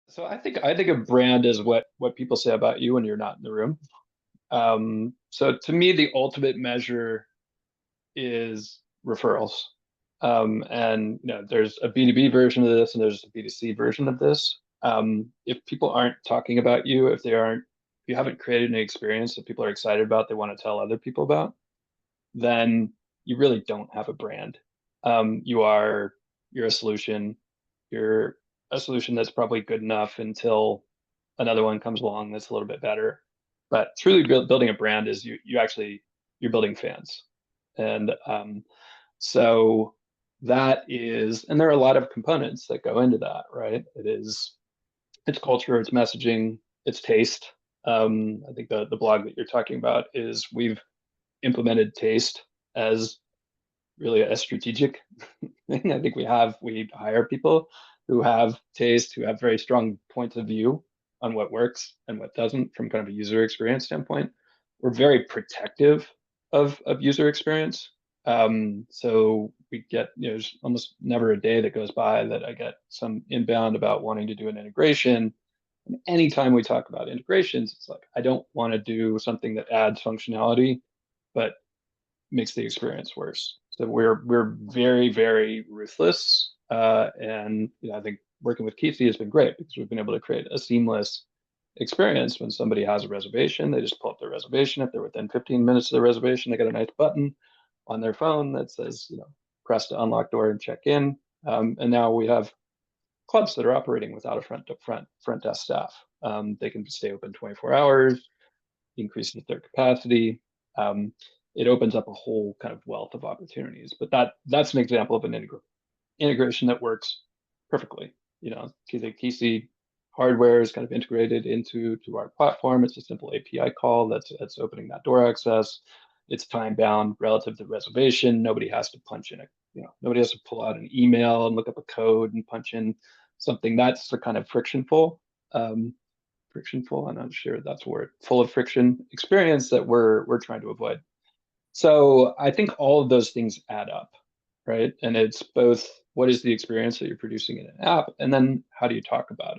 So I think a brand is what people say about you when you're not in the room. So to me, the ultimate measure is referrals. And there's a B2B version of this and there's a B2C version of this. If people aren't talking about you, if you haven't created an experience that people are excited about, they want to tell other people about, then you really don't have a brand. You're a solution. You're a solution that's probably good enough until another one comes along that's a little bit better. But truly building a brand is you're building fans. And so that is, and there are a lot of components that go into that, right? It's culture, it's messaging, it's taste. I think the blog that you're talking about is we've implemented taste as really a strategic thing. I think we hire people who have taste, who have very strong points of view on what works and what doesn't from kind of a user experience standpoint. We're very protective of user experience. So we get, there's almost never a day that goes by that I get some inbound about wanting to do an integration. And anytime we talk about integrations, it's like, I don't want to do something that adds functionality, but makes the experience worse. So we're very, very ruthless. And I think working with Kisi has been great because we've been able to create a seamless experience. When somebody has a reservation, they just pull up their reservation. If they're within 15 minutes of the reservation, they get a nice button on their phone that says, press to unlock door and check in. And now we have clubs that are operating without a front desk staff. They can stay open 24 hours, increases their capacity. It opens up a whole kind of wealth of opportunities. But that's an example of an integration that works perfectly. The Kisi hardware is kind of integrated into our platform. It's a simple API call that's opening that door access. It's time bound relative to reservation. Nobody has to punch in nobody has to pull out an email and look up a code and punch in something. That's the kind of frictionful, I'm not sure that's a word, full of friction experience that we're trying to avoid. So I think all of those things add up, right? And it's both what is the experience that you're producing in an app, and then how do you talk about